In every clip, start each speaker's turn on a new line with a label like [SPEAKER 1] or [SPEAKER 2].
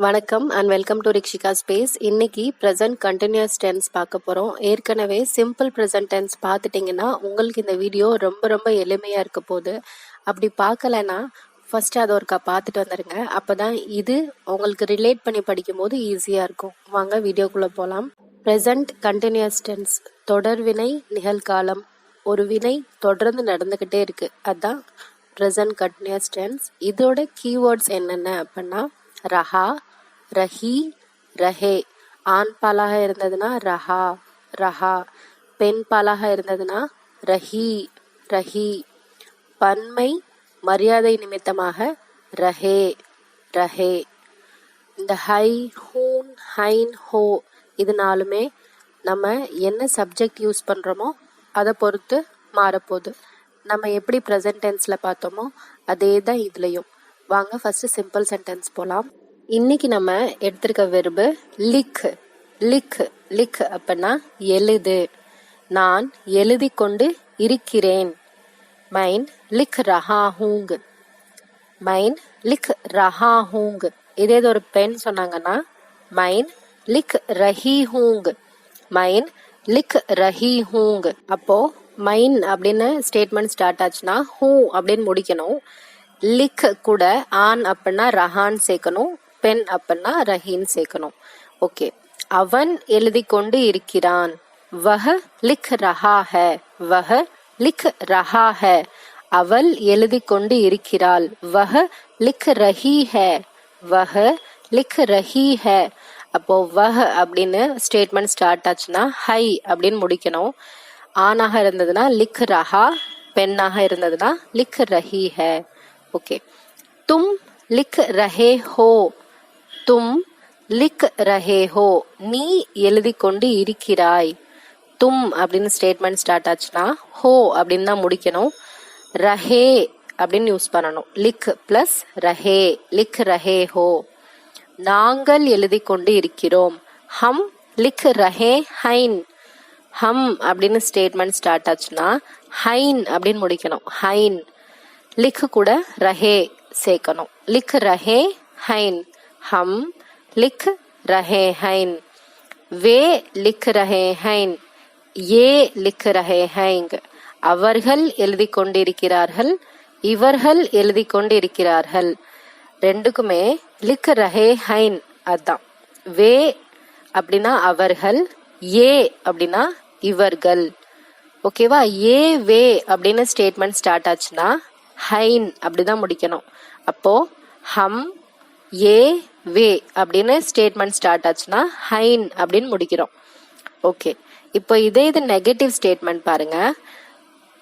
[SPEAKER 1] வணக்கம் and welcome to ரிக்ஷிகா space. இன்னைக்கு present continuous tense பார்க்க போகிறோம். ஏற்கனவே சிம்பிள் ப்ரெசன்ட் டென்ஸ் பார்த்துட்டிங்கன்னா உங்களுக்கு இந்த வீடியோ ரொம்ப ரொம்ப எளிமையாக இருக்க போகுது. அப்படி பார்க்கலன்னா ஃபர்ஸ்ட் அதை ஒருக்கா பார்த்துட்டு வந்துடுங்க. அப்போ தான் இது உங்களுக்கு ரிலேட் பண்ணி படிக்கும்போது ஈஸியாக இருக்கும். வாங்க வீடியோக்குள்ளே போகலாம். ப்ரெசன்ட் கண்டினியூஸ் டென்ஸ் தொடர்வினை நிகழ்காலம். ஒரு வினை தொடர்ந்து நடந்துக்கிட்டே இருக்கு, அதுதான் ப்ரெசன்ட் கண்டினியூஸ் டென்ஸ். இதோட கீவேர்ட்ஸ் என்னென்ன அப்படின்னா ரஹா, ரஹி, ரஹே. ஆண் பாலாக இருந்ததுன்னா ரஹா, ரஹா. பெண் பாலாக இருந்ததுன்னா ரஹி, ரஹி. பன்மை மரியாதை நிமித்தமாக ரஹே, ரஹே. இந்த ஹை, ஹூன், ஹைன், ஹோ இதனாலுமே நம்ம என்ன சப்ஜெக்ட் யூஸ் பண்ணுறோமோ அதை பொறுத்து மாறப்போகுது. நம்ம எப்படி ப்ரெசன்ட் டென்ஸில் பார்த்தோமோ அதே தான் இதுலேயும். வாங்க ஃபர்ஸ்ட் சிம்பிள் சென்டென்ஸ் போகலாம். இன்னைக்கு நம்ம எடுத்திருக்க வெர்பு லிக். லிக் லிக் அப்படின்னா எழுது. நான் எழுதி கொண்டு இருக்கிறேன். மைன் லிக் ரஹா ஹூங். மைன் லிக் ரஹா ஹூங். இதே ஒரு பெண் சொன்னாங்கன்னா மைன் லிக் ரஹி ஹூங். மைன் லிக் ரஹி ஹூங். அப்போ மைன் அப்படின்னு ஸ்டேட்மெண்ட் ஸ்டார்ட் ஆச்சுன்னா ஹூ அப்படின்னு முடிக்கணும். லிக் கூட ஆன் அப்படின்னா ரஹான் சேர்க்கணும், பெண் அப்படின்னா ரஹீன் சேர்க்கணும். ஓகே. அவன் எழுதி கொண்டு இருக்கிறான். வஹ லிக் ரஹா ஹை. வஹ லிக் ரஹா ஹை. அவள் எழுதி கொண்டு இருக்கிறாள். வஹ லிக் ரஹி ஹை. வஹ லிக் ரஹி ஹை. அப்போ வஹ அப்படின்னு ஸ்டேட்மெண்ட் ஸ்டார்ட் ஆச்சுன்னா ஹை அப்படின்னு முடிக்கணும். ஆணாக இருந்ததுன்னா லிக் ரஹா, பெண்ணாக இருந்ததுன்னா லிக் ரஹி ஹை. ஓகே. தும் லிக் ரஹே ஹோ. தும் லிக் ரஹே ஹோ. நீ எழுதி கொண்டு இருக்கிறாய். தும் அப்படின்னு ஸ்டேட்மெண்ட் ஸ்டார்ட் ஆச்சுன்னா ஹோ அப்படின்னு தான் முடிக்கணும். ரஹே அப்படின்னு யூஸ் பண்ணணும். லிக் பிளஸ் ரஹே, லிக் ரஹே ஹோ. நாங்கள் எழுதி கொண்டு இருக்கிறோம். ஹம் லிக் ரஹே ஹைன். ஹம் அப்படின்னு ஸ்டேட்மெண்ட் ஸ்டார்ட் ஆச்சுன்னா ஹைன் அப்படின்னு முடிக்கணும். ஹைன். லிக் கூட ரஹே சேர்க்கணும். லிக் ரஹே ஹைன். ஹம் லிக் ரஹே ஹைன். வே லிக் ரஹே ஹைன். ஏ லிக் ரஹே ஹைங். அவர்கள் எழுதி கொண்டிருக்கிறார்கள். இவர்கள் எழுதி கொண்டிருக்கிறார்கள். ரெண்டுக்குமே லிக் ரஹே ஹைன் அதுதான். வே அப்படின்னா அவர்கள், ஏ அப்படின்னா இவர்கள். ஓகேவா? ஏ வே அப்படின்னு ஸ்டேட்மெண்ட் ஸ்டார்ட் ஆச்சுன்னா ஹைன் அப்படிதான் முடிக்கணும். அப்போ ஹம் ஏ வே அப்படின்னு ஸ்டேட்மெண்ட் ஸ்டார்ட் ஆச்சுன்னா ஹைன் அப்படின்னு முடிக்கிறோம். ஓகே. இப்போ இது நெகட்டிவ் ஸ்டேட்மெண்ட் பாருங்க.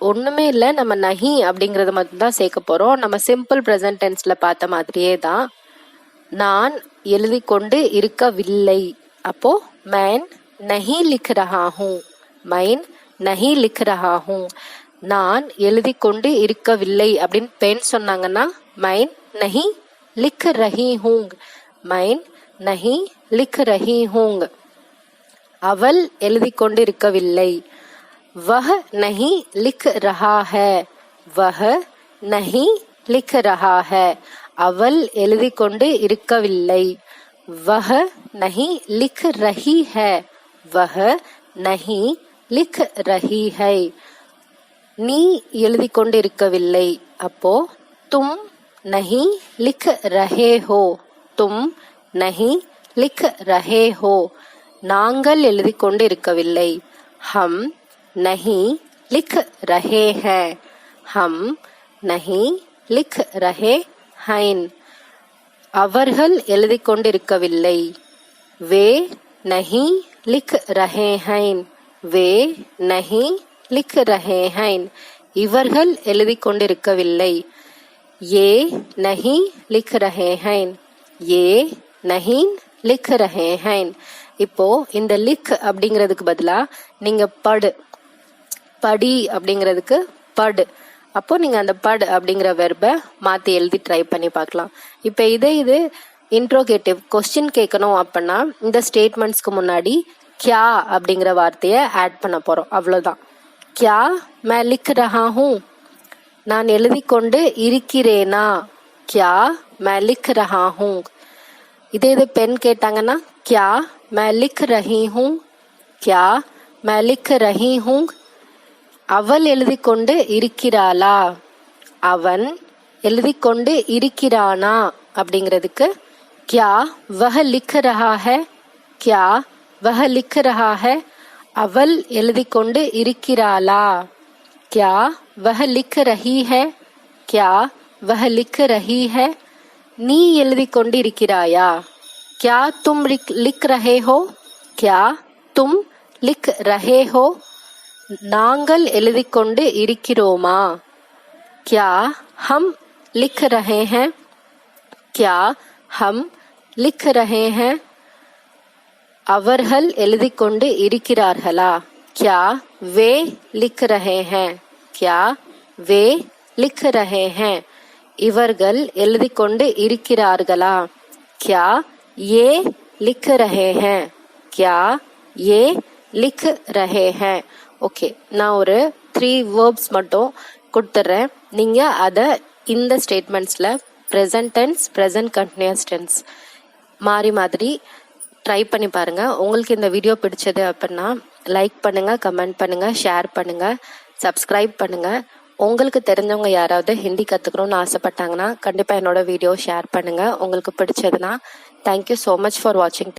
[SPEAKER 1] ஒண்ணுமே இல்லை, நம்ம நஹி அப்படிங்கறத மட்டும்தான் சேர்க்க போறோம். நம்ம சிம்பிள் ப்ரெசன்ட் டென்ஸ்ல பார்த்த மாதிரியே தான். நான் எழுதி கொண்டு இருக்கவில்லை. அப்போ மேன் நஹி லிக் ரஹா ஹூ. மைன் நஹி லிக் ரஹா ஹூ. நான் எழுதி கொண்டு இருக்கவில்லை அப்படின்னு பெண் சொன்னாங்கன்னா மைன் நஹி லிக் ரஹி ஹூங். மைன் நஹி லிக் ரஹி ஹூங். அவள் எழுதி கொண்டு இருக்கவில்லை. வஹ நஹி லிக் ரஹா ஹை. வஹ நஹி லிக் ரஹா ஹை. அவள் எழுதி கொண்டு இருக்கவில்லை. வஹ நஹி லிக் ரஹி ஹை. வஹ நஹி லிக் ரஹி ஹை. நீ எழுதி கொண்டு இருக்கவில்லை. அப்போ தும் நஹி லிக் ரஹே ஹோ. தும் நஹி லிக் ரஹே ஹோ. நாங்கள் எழுதி கொண்டு இருக்கவில்லை. ஹம் நஹி லிக் ரஹே ஹை. ஹம் நஹி லிக் ரஹே ஹைன். அவர்கள் எழுதி கொண்டிருக்கவில்லை. வே நஹி லிக் ரஹே ஹைன். வே நஹி லிக் ரஹே ஹைன். இவர்கள் எழுதி கொண்டிருக்கவில்லை. ஏ நஹி லிக் ரஹே ஹைன். ஏ நஹீன் லிக் ரஹே ஹைன். இப்போ இந்த லிக் அப்படிங்கிறதுக்கு பதிலா நீங்க படு, படி அப்படிங்கிறதுக்கு படு. அப்போ நீங்க அந்த படு அப்படிங்கிற வெர்பை மாத்தி எழுதி ட்ரை பண்ணி பார்க்கலாம். இப்போ இது இன்ட்ரோகேட்டிவ் கொஸ்டின் கேட்கணும் அப்படின்னா இந்த ஸ்டேட்மெண்ட்ஸ்க்கு முன்னாடி கியா அப்படிங்கிற வார்த்தையை ஆட் பண்ண போறோம். அவ்வளவுதான். கியா மே லிக் ரஹா ஹூ. நான் எழுதி கொண்டு இருக்கிறேனா. கியா மே லிக் ரஹா ஹூ. இதே இது பெண் கேட்டாங்கன்னா क्या मैं लिख रही हूँ, क्या मैं लिख रही हूँ. அவள் எழுதி கொண்டு இருக்கிறாளா, அவன் எழுதி கொண்டு இருக்கிறானா அப்படிங்கிறதுக்கு क्या वह लिख रहा है, क्या वह लिख रहा है. அவள் எழுதி கொண்டு இருக்கிறாளா, क्या वह लिख रही है, क्या वह लिख रही है. நீ எழுதி கொண்டு இருக்கிறாயா, क्या तुम लिख रहे हो, क्या तुम लिख रहे हो. நாங்கள் எழுதி கொண்டு இருக்கிறோமா, क्या हम लिख रहे हैं, क्या हम लिख रहे हैं. அவர்கள் எழுதி கொண்டு இருக்கிறார்களா, क्या वे लिख रहे हैं, क्या वे लिख रहे हैं. இவர்கள் எழுதி கொண்டு இருக்கிறார்களா, क्या ये लिख रहे हैं, क्या ये लिख रहे हैं. ஓகே, நான் ஒரு 3 வேர்ப்ஸ் மட்டும் கொடுத்துட்றேன். நீங்கள் அதை இந்த ஸ்டேட்மெண்ட்ஸில் present tense, present continuous tense மாறி மாதிரி ட்ரை பண்ணி பாருங்கள். உங்களுக்கு இந்த வீடியோ பிடிச்சது அப்படின்னா லைக் பண்ணுங்கள், கமெண்ட் பண்ணுங்கள், ஷேர் பண்ணுங்கள், சப்ஸ்கிரைப் பண்ணுங்கள். உங்களுக்கு தெரிஞ்சவங்க யாராவது ஹிந்தி கற்றுக்கணும்னு ஆசைப்பட்டாங்கன்னா கண்டிப்பாக என்னோட வீடியோ ஷேர் பண்ணுங்கள் உங்களுக்கு பிடிச்சதுன்னா. தேங்க்யூ ஸோ மச் ஃபார் வாட்சிங்.